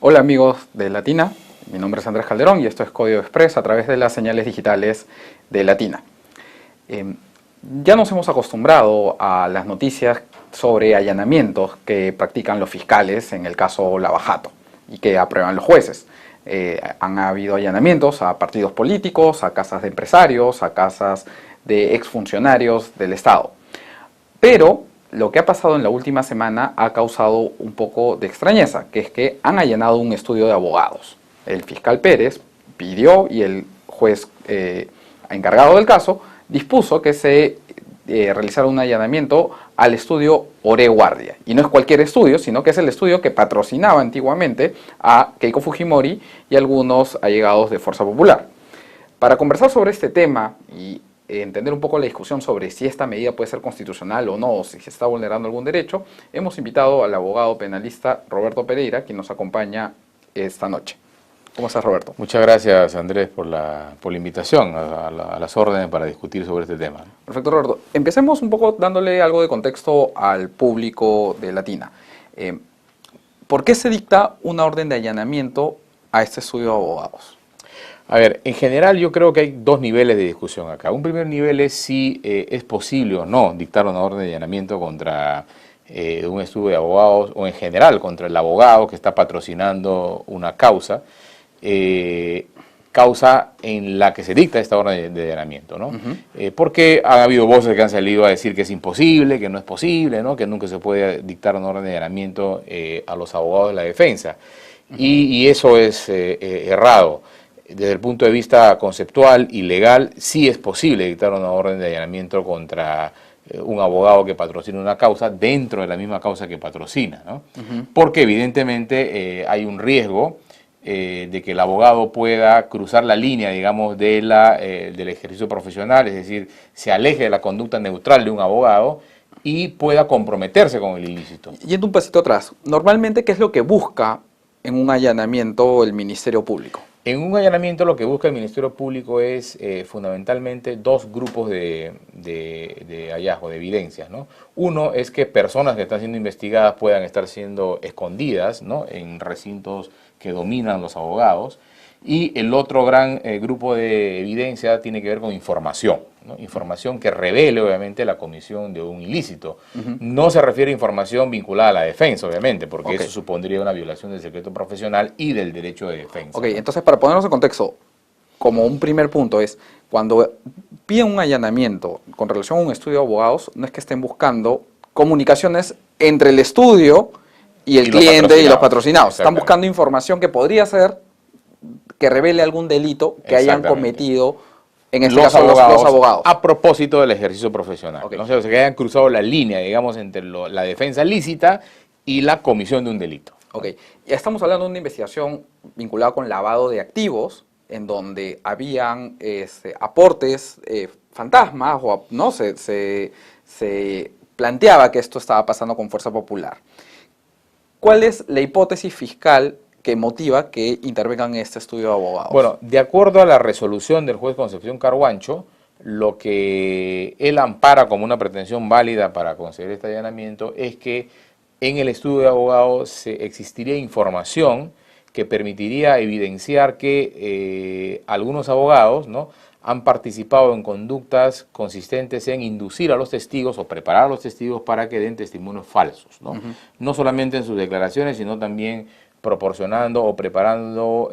Hola amigos de Latina, mi nombre es Andrés Calderón y esto es Código Express a través de las señales digitales de Latina. Ya nos hemos acostumbrado a las noticias sobre allanamientos que practican los fiscales en el caso Lava Jato y que aprueban los jueces. Han habido allanamientos a partidos políticos, a casas de empresarios, a casas de exfuncionarios del Estado. Pero lo que ha pasado en la última semana ha causado un poco de extrañeza, que es que han allanado un estudio de abogados. El fiscal Pérez pidió y el juez encargado del caso dispuso que se realizara un allanamiento al estudio Ore Guardia. Y no es cualquier estudio, sino que es el estudio que patrocinaba antiguamente a Keiko Fujimori y algunos allegados de Fuerza Popular. Para conversar sobre este tema y entender un poco la discusión sobre si esta medida puede ser constitucional o no, o si se está vulnerando algún derecho, hemos invitado al abogado penalista Roberto Pereira, quien nos acompaña esta noche. ¿Cómo estás, Roberto? Muchas gracias, Andrés, por la invitación a las órdenes para discutir sobre este tema. Perfecto, Roberto. Empecemos un poco dándole algo de contexto al público de Latina. ¿Por qué se dicta una orden de allanamiento a este estudio de abogados? A ver, en general yo creo que hay dos niveles de discusión acá. Un primer nivel es si es posible o no dictar una orden de allanamiento contra un estudio de abogados o en general contra el abogado que está patrocinando una causa, causa en la que se dicta esta orden de allanamiento, ¿no? Porque han habido voces que han salido a decir que es imposible, que no es posible, ¿no? Que nunca se puede dictar una orden de allanamiento a los abogados de la defensa. Y eso es errado. Desde el punto de vista conceptual y legal, sí es posible dictar una orden de allanamiento contra un abogado que patrocina una causa dentro de la misma causa que patrocina, ¿no? Porque evidentemente hay un riesgo de que el abogado pueda cruzar la línea, digamos, del ejercicio profesional, es decir, se aleje de la conducta neutral de un abogado y pueda comprometerse con el ilícito. Yendo un pasito atrás, normalmente, ¿qué es lo que busca en un allanamiento el Ministerio Público? En un allanamiento lo que busca el Ministerio Público es fundamentalmente dos grupos de hallazgo, de evidencias, ¿no? Uno es que personas que están siendo investigadas puedan estar siendo escondidas, ¿no?, en recintos que dominan los abogados. Y el otro gran grupo de evidencia tiene que ver con información, ¿no? Información que revele, obviamente, la comisión de un ilícito. No se refiere a información vinculada a la defensa, obviamente, porque eso supondría una violación del secreto profesional y del derecho de defensa. Ok, entonces, para ponernos en contexto, como un primer punto es, cuando piden un allanamiento con relación a un estudio de abogados, no es que estén buscando comunicaciones entre el estudio y el cliente y los patrocinados. Están buscando información que podría ser que revele algún delito que hayan cometido, en este caso los abogados. A propósito del ejercicio profesional. ¿No? O sea, que hayan cruzado la línea, digamos, entre la defensa lícita y la comisión de un delito. Ok, ya estamos hablando de una investigación vinculada con lavado de activos, en donde habían aportes fantasmas, o no se planteaba que esto estaba pasando con Fuerza Popular. ¿Cuál es la hipótesis fiscal que motiva que intervengan en este estudio de abogados? Bueno, de acuerdo a la resolución del juez Concepción Carhuancho, lo que él ampara como una pretensión válida para conceder este allanamiento es que en el estudio de abogados existiría información que permitiría evidenciar que algunos abogados, ¿no?, han participado en conductas consistentes en inducir a los testigos o preparar a los testigos para que den testimonios falsos, ¿no? No solamente en sus declaraciones, sino también proporcionando o preparando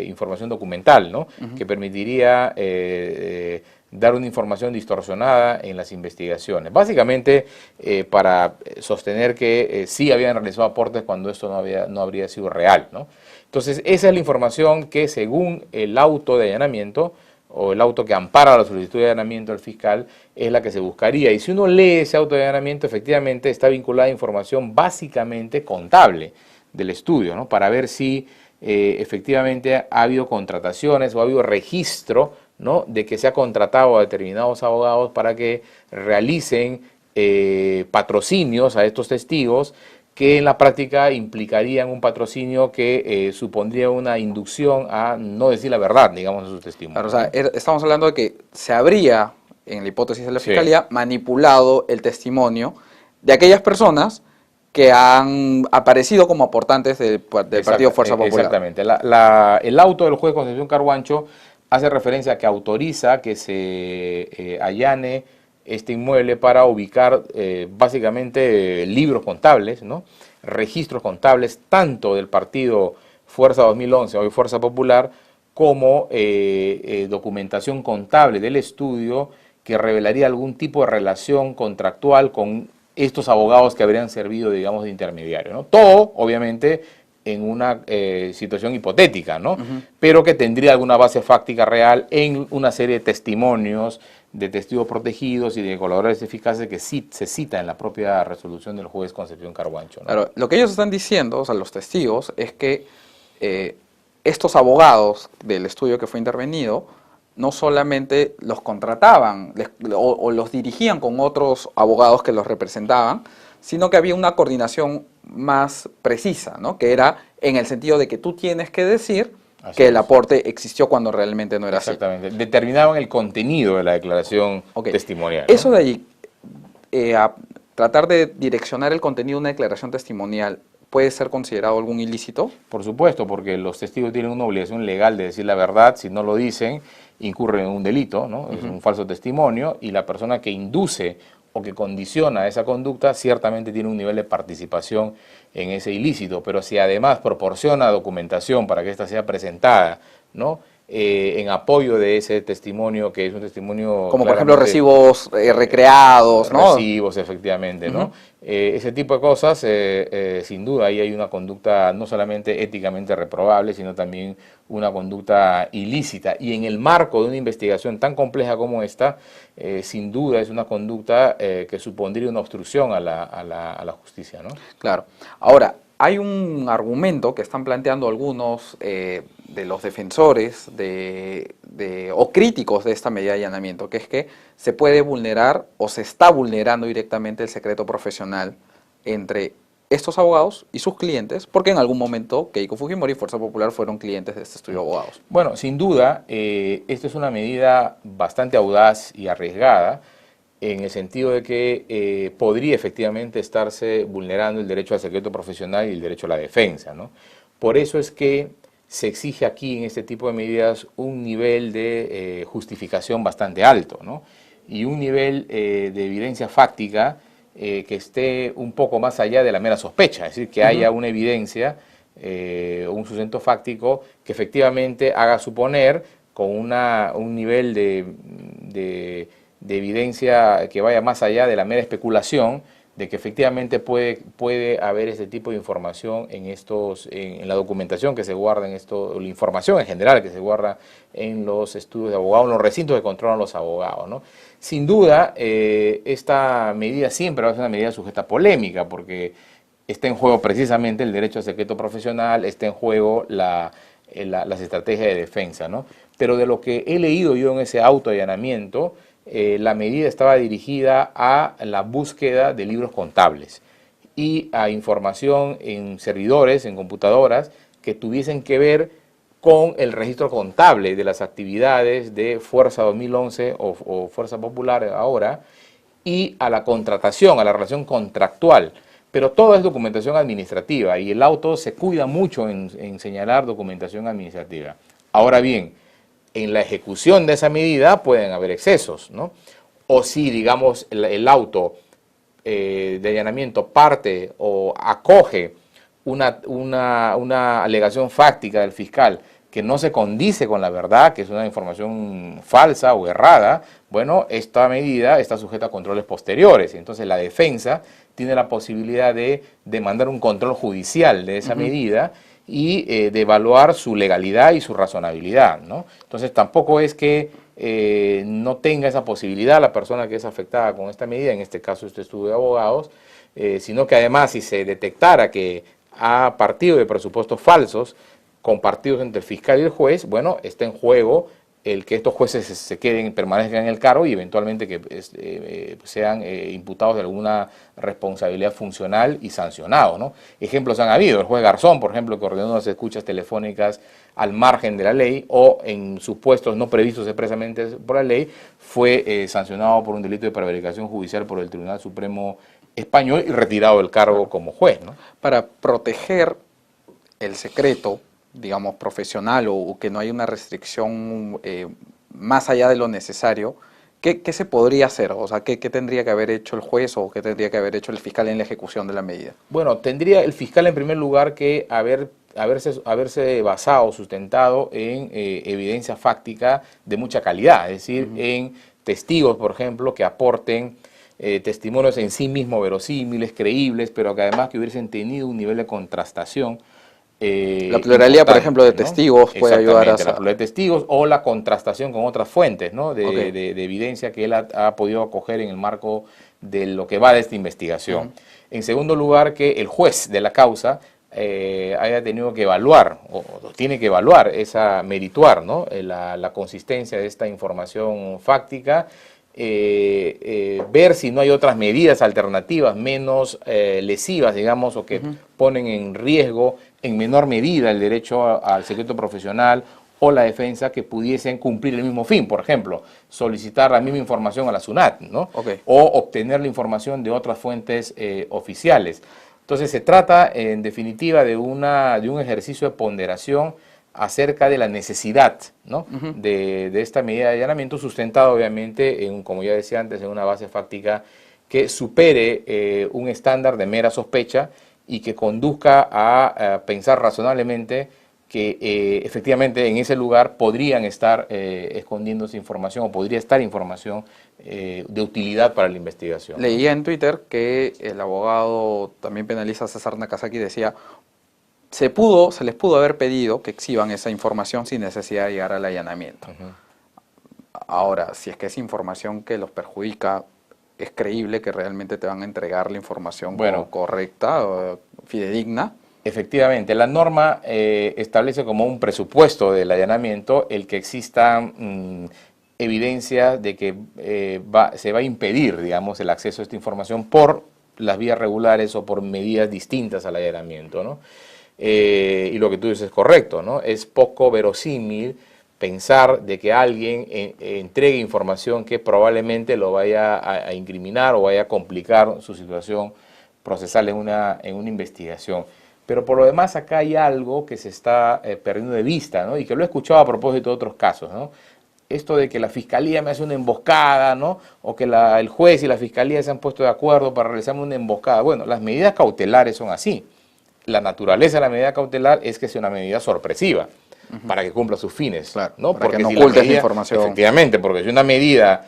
información documental, ¿no?, que permitiría dar una información distorsionada en las investigaciones. Básicamente para sostener que sí habían realizado aportes cuando esto no habría sido real, ¿no? Entonces, esa es la información que, según el auto de allanamiento o el auto que ampara la solicitud de allanamiento del fiscal, es la que se buscaría. Y si uno lee ese auto de allanamiento, efectivamente está vinculada a información básicamente contable del estudio, ¿no?, para ver si efectivamente ha habido contrataciones o ha habido registro, ¿no?, de que se ha contratado a determinados abogados para que realicen patrocinios a estos testigos que en la práctica implicarían un patrocinio que supondría una inducción a no decir la verdad, digamos, en sus testimonios. Claro, o sea, estamos hablando de que se habría, en la hipótesis de la Fiscalía, manipulado el testimonio de aquellas personas que han aparecido como aportantes del Partido Fuerza Popular. Exactamente. El auto del juez Concepción Carhuancho hace referencia a que autoriza que se allane este inmueble para ubicar básicamente libros contables, ¿no? Registros contables tanto del partido Fuerza 2011, hoy Fuerza Popular, como documentación contable del estudio que revelaría algún tipo de relación contractual con estos abogados que habrían servido, digamos, de intermediario, ¿no? Todo, obviamente, en una situación hipotética, ¿no? Pero que tendría alguna base fáctica real en una serie de testimonios de testigos protegidos y de colaboradores eficaces que sí se cita en la propia resolución del juez Concepción Carhuancho, ¿no? Claro, lo que ellos están diciendo, o sea, los testigos, es que estos abogados del estudio que fue intervenido no solamente los contrataban o los dirigían con otros abogados que los representaban, sino que había una coordinación más precisa, ¿no? Que era en el sentido de que tú tienes que decir que el aporte existió cuando realmente no era así. Exactamente. Determinaban el contenido de la declaración testimonial, ¿no? Eso de allí, a tratar de direccionar el contenido de una declaración testimonial, ¿puede ser considerado algún ilícito? Por supuesto, porque los testigos tienen una obligación legal de decir la verdad. Si no lo dicen, incurren en un delito, ¿no? Es un falso testimonio, y la persona que induce o que condiciona esa conducta ciertamente tiene un nivel de participación en ese ilícito, pero si además proporciona documentación para que ésta sea presentada, ¿no? En apoyo de ese testimonio, que es un testimonio... Como por ejemplo recibos recreados, ¿no? Recibos, efectivamente, ¿no? Ese tipo de cosas, sin duda, ahí hay una conducta no solamente éticamente reprobable, sino también una conducta ilícita. Y en el marco de una investigación tan compleja como esta, sin duda es una conducta que supondría una obstrucción a la justicia, ¿no? Claro. Ahora, hay un argumento que están planteando algunos de los defensores o críticos de esta medida de allanamiento, que es que se puede vulnerar o se está vulnerando directamente el secreto profesional entre estos abogados y sus clientes, porque en algún momento Keiko Fujimori y Fuerza Popular fueron clientes de este estudio de abogados. Bueno, sin duda, esta es una medida bastante audaz y arriesgada, en el sentido de que podría efectivamente estarse vulnerando el derecho al secreto profesional y el derecho a la defensa, ¿no? Por eso es que se exige aquí en este tipo de medidas un nivel de justificación bastante alto, ¿no? Y un nivel de evidencia fáctica que esté un poco más allá de la mera sospecha, es decir, que haya una evidencia, un sustento fáctico que efectivamente haga suponer con un nivel de evidencia que vaya más allá de la mera especulación, de que efectivamente puede haber este tipo de información en la documentación que se guarda la información en general que se guarda en los estudios de abogados, en los recintos que controlan los abogados, ¿no? Sin duda, esta medida siempre va a ser una medida sujeta a polémica, porque está en juego precisamente el derecho al secreto profesional, está en juego las estrategias de defensa, ¿no? Pero de lo que he leído yo en ese autoallanamiento, la medida estaba dirigida a la búsqueda de libros contables y a información en servidores, en computadoras, que tuviesen que ver con el registro contable de las actividades de Fuerza 2011 o Fuerza Popular ahora, y a la contratación, a la relación contractual. Pero todo es documentación administrativa y el auto se cuida mucho en señalar documentación administrativa. Ahora bien, en la ejecución de esa medida pueden haber excesos, ¿no? O si, digamos, el auto de allanamiento parte o acoge una alegación fáctica del fiscal que no se condice con la verdad, que es una información falsa o errada, bueno, esta medida está sujeta a controles posteriores. Entonces la defensa tiene la posibilidad de demandar un control judicial de esa medida y de evaluar su legalidad y su razonabilidad, ¿no? Entonces tampoco es que no tenga esa posibilidad la persona que es afectada con esta medida, en este caso este estudio de abogados, sino que además si se detectara que ha partido de presupuestos falsos compartidos entre el fiscal y el juez, bueno, está en juego el que estos jueces se queden, permanezcan en el cargo y eventualmente que sean imputados de alguna responsabilidad funcional y sancionados, ¿no? Ejemplos han habido, el juez Garzón, por ejemplo, que ordenó las escuchas telefónicas al margen de la ley o en supuestos no previstos expresamente por la ley, fue sancionado por un delito de prevaricación judicial por el Tribunal Supremo español y retirado del cargo como juez, ¿no? Para proteger el secreto, digamos, profesional o que no haya una restricción más allá de lo necesario, ¿qué se podría hacer? O sea, ¿qué tendría que haber hecho el juez o qué tendría que haber hecho el fiscal en la ejecución de la medida? Bueno, tendría el fiscal en primer lugar que haberse basado, sustentado en evidencia fáctica de mucha calidad, es decir, en testigos, por ejemplo, que aporten testimonios en sí mismos verosímiles, creíbles, pero que además que hubiesen tenido un nivel de contrastación La pluralidad, por ejemplo, de ¿no? testigos puede ayudar a... Exactamente, la pluralidad de testigos o la contrastación con otras fuentes, ¿no? Okay. de evidencia que él ha podido acoger en el marco de lo que va de esta investigación. En segundo lugar, que el juez de la causa haya tenido que evaluar, o tiene que evaluar, merituar, ¿no? la consistencia de esta información fáctica, ver si no hay otras medidas alternativas menos lesivas, digamos, o que ponen en riesgo en menor medida el derecho al secreto profesional o la defensa, que pudiesen cumplir el mismo fin. Por ejemplo, solicitar la misma información a la SUNAT, ¿no? O obtener la información de otras fuentes oficiales. Entonces se trata, en definitiva, de un ejercicio de ponderación acerca de la necesidad, ¿no? de esta medida de allanamiento, sustentado obviamente, como ya decía antes, en una base fáctica que supere un estándar de mera sospecha y que conduzca a pensar razonablemente que efectivamente en ese lugar podrían estar escondiéndose información o podría estar información de utilidad para la investigación. Leía en Twitter que el abogado también penalista César Nakazaki decía: se les pudo haber pedido que exhiban esa información sin necesidad de llegar al allanamiento. Ahora, si es que esa información que los perjudica, es creíble que realmente te van a entregar la información correcta, fidedigna. Efectivamente, la norma establece como un presupuesto del allanamiento el que existan evidencia de que se va a impedir, digamos, el acceso a esta información por las vías regulares o por medidas distintas al allanamiento, ¿no? Y lo que tú dices es correcto, ¿no? Es poco verosímil pensar de que alguien entregue información que probablemente lo vaya a incriminar o vaya a complicar su situación procesal en una investigación. Pero por lo demás acá hay algo que se está perdiendo de vista, ¿no? Y que lo he escuchado a propósito de otros casos, ¿no? Esto de que la fiscalía me hace una emboscada, ¿no? O que el juez y la fiscalía se han puesto de acuerdo para realizarme una emboscada. Bueno, las medidas cautelares son así. La naturaleza de la medida cautelar es que sea una medida sorpresiva para que cumpla sus fines, claro, ¿no? Porque porque no si ocultes la información. Efectivamente, porque si una medida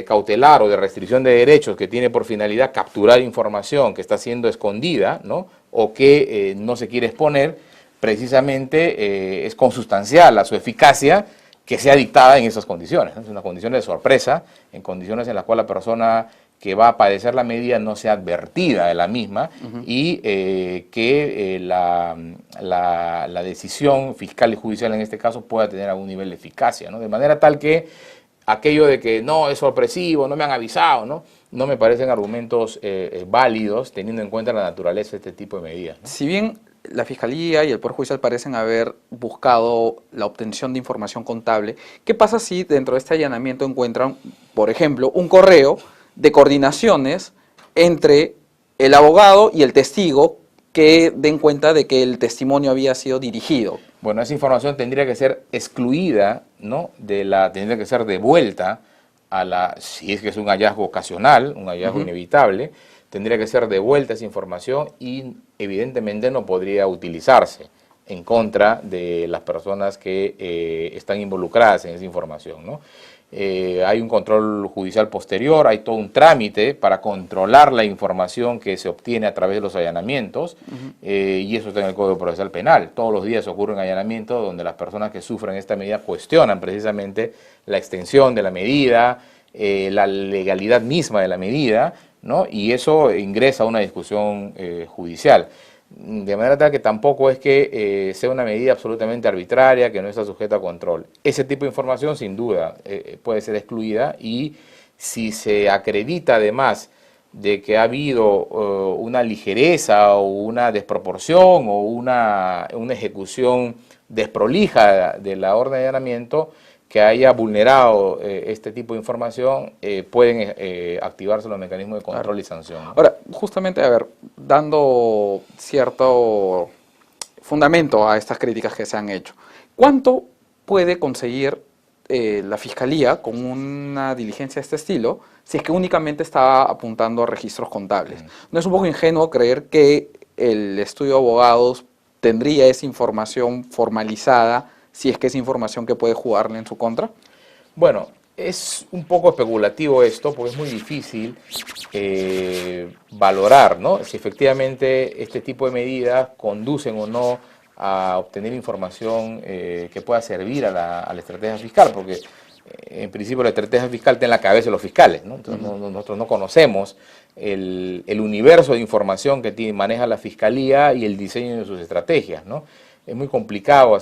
cautelar o de restricción de derechos que tiene por finalidad capturar información que está siendo escondida, ¿no? O que no se quiere exponer, precisamente es consustancial a su eficacia que sea dictada en esas condiciones, ¿no? Es una condición de sorpresa, en condiciones en las cuales la persona que va a padecer la medida no sea advertida de la misma y que la decisión fiscal y judicial en este caso pueda tener algún nivel de eficacia, ¿no? De manera tal que aquello de que no, es sorpresivo, no me han avisado, no me parecen argumentos válidos teniendo en cuenta la naturaleza de este tipo de medidas, ¿no? Si bien la Fiscalía y el Poder Judicial parecen haber buscado la obtención de información contable, ¿qué pasa si dentro de este allanamiento encuentran, por ejemplo, un correo de coordinaciones entre el abogado y el testigo que den cuenta de que el testimonio había sido dirigido? Bueno, esa información tendría que ser excluida, ¿no? Tendría que ser devuelta si es que es un hallazgo ocasional, un hallazgo inevitable, tendría que ser devuelta esa información y evidentemente no podría utilizarse en contra de las personas que están involucradas en esa información, ¿no? Hay un control judicial posterior, hay todo un trámite para controlar la información que se obtiene a través de los allanamientos, y eso está en el Código Procesal Penal. Todos los días ocurren allanamientos donde las personas que sufren esta medida cuestionan precisamente la extensión de la medida, la legalidad misma de la medida, ¿no? Y eso ingresa a una discusión judicial. De manera tal que tampoco es que sea una medida absolutamente arbitraria, que no está sujeta a control. Ese tipo de información, sin duda, puede ser excluida, y si se acredita además de que ha habido una ligereza o una desproporción o una ejecución desprolija de la orden de allanamiento, que haya vulnerado este tipo de información, pueden activarse los mecanismos de control y sanción, ¿no? Ahora, justamente, a ver, dando cierto fundamento a estas críticas que se han hecho, ¿cuánto puede conseguir la Fiscalía con una diligencia de este estilo si es que únicamente está apuntando a registros contables? ¿No es un poco ingenuo creer que el estudio de abogados tendría esa información formalizada si es que es información que puede jugarle en su contra? Bueno, es un poco especulativo esto, porque es muy difícil valorar, ¿no?, si efectivamente este tipo de medidas conducen o no a obtener información que pueda servir a la estrategia fiscal, porque en principio la estrategia fiscal está en la cabeza de los fiscales, ¿no? Entonces, nosotros no conocemos el universo de información que maneja la Fiscalía y el diseño de sus estrategias, ¿no? Es muy complicado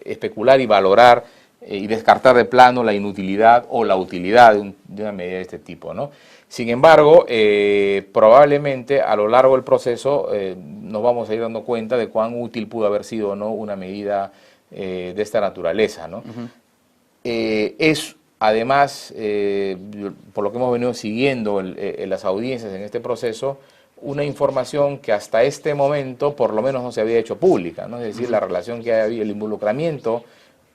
especular y valorar y descartar de plano la inutilidad o la utilidad de una medida de este tipo, ¿no? Sin embargo, probablemente a lo largo del proceso nos vamos a ir dando cuenta de cuán útil pudo haber sido o no una medida de esta naturaleza, ¿no? Es además, por lo que hemos venido siguiendo en las audiencias en este proceso, una información que hasta este momento por lo menos no se había hecho pública, ¿no? Es decir, la relación que ha habido, el involucramiento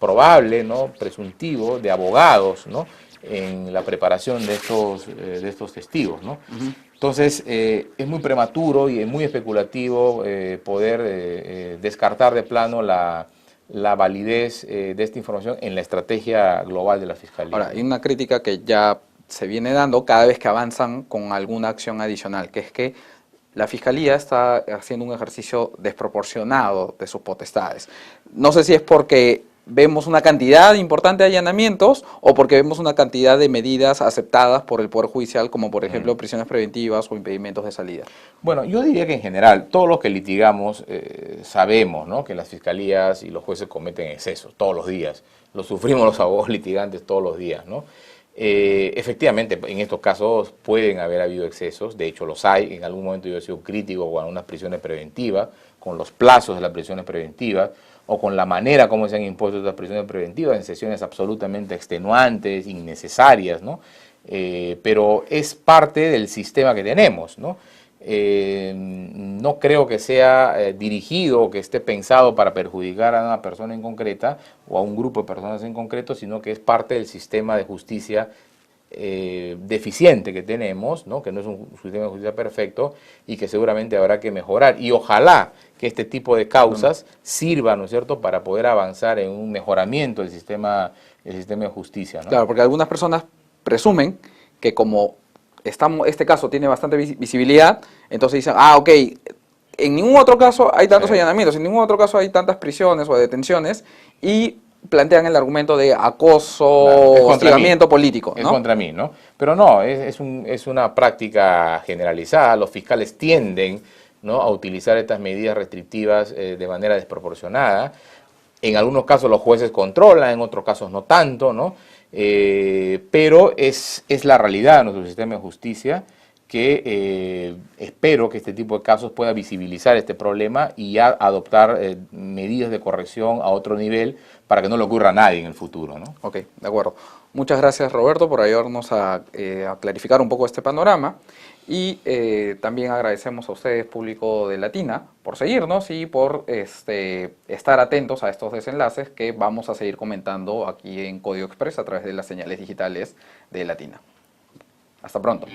probable, ¿no?, presuntivo de abogados, ¿no?, en la preparación de estos testigos, ¿no? Entonces, es muy prematuro y es muy especulativo poder descartar de plano la validez de esta información en la estrategia global de la Fiscalía. Ahora, hay una crítica que ya se viene dando cada vez que avanzan con alguna acción adicional, que es que la Fiscalía está haciendo un ejercicio desproporcionado de sus potestades. No sé si es porque vemos una cantidad importante de allanamientos o porque vemos una cantidad de medidas aceptadas por el Poder Judicial, como por ejemplo prisiones preventivas o impedimentos de salida. Bueno, yo diría que en general, todos los que litigamos sabemos, ¿no?, que las fiscalías y los jueces cometen excesos todos los días. Lo sufrimos los abogados litigantes todos los días, ¿no? Efectivamente, en estos casos pueden haber habido excesos, de hecho los hay. En algún momento yo he sido crítico con unas prisiones preventivas, con los plazos de las prisiones preventivas, o con la manera como se han impuesto estas prisiones preventivas en sesiones absolutamente extenuantes, innecesarias, ¿no? Pero es parte del sistema que tenemos, ¿no? No creo que sea dirigido o que esté pensado para perjudicar a una persona en concreta o a un grupo de personas en concreto, sino que es parte del sistema de justicia deficiente que tenemos, ¿no?, que no es un sistema de justicia perfecto y que seguramente habrá que mejorar. Y ojalá que este tipo de causas sirvan, ¿no es cierto?, para poder avanzar en un mejoramiento del sistema de justicia, ¿no? Claro, porque algunas personas presumen que como este caso tiene bastante visibilidad, entonces dicen, ok, en ningún otro caso hay tantos allanamientos, en ningún otro caso hay tantas prisiones o detenciones, y plantean el argumento de acoso, claro, hostigamiento político, ¿no? Es contra mí, ¿no? Pero no, es una práctica generalizada. Los fiscales tienden, ¿no?, a utilizar estas medidas restrictivas de manera desproporcionada. En algunos casos los jueces controlan, en otros casos no tanto, ¿no? Pero es la realidad de nuestro sistema de justicia, que espero que este tipo de casos pueda visibilizar este problema y ya adoptar medidas de corrección a otro nivel para que no le ocurra a nadie en el futuro, ¿no? Ok, de acuerdo. Muchas gracias, Roberto, por ayudarnos a clarificar un poco este panorama, y también agradecemos a ustedes, público de Latina, por seguirnos y por estar atentos a estos desenlaces que vamos a seguir comentando aquí en Código Express a través de las señales digitales de Latina. Hasta pronto.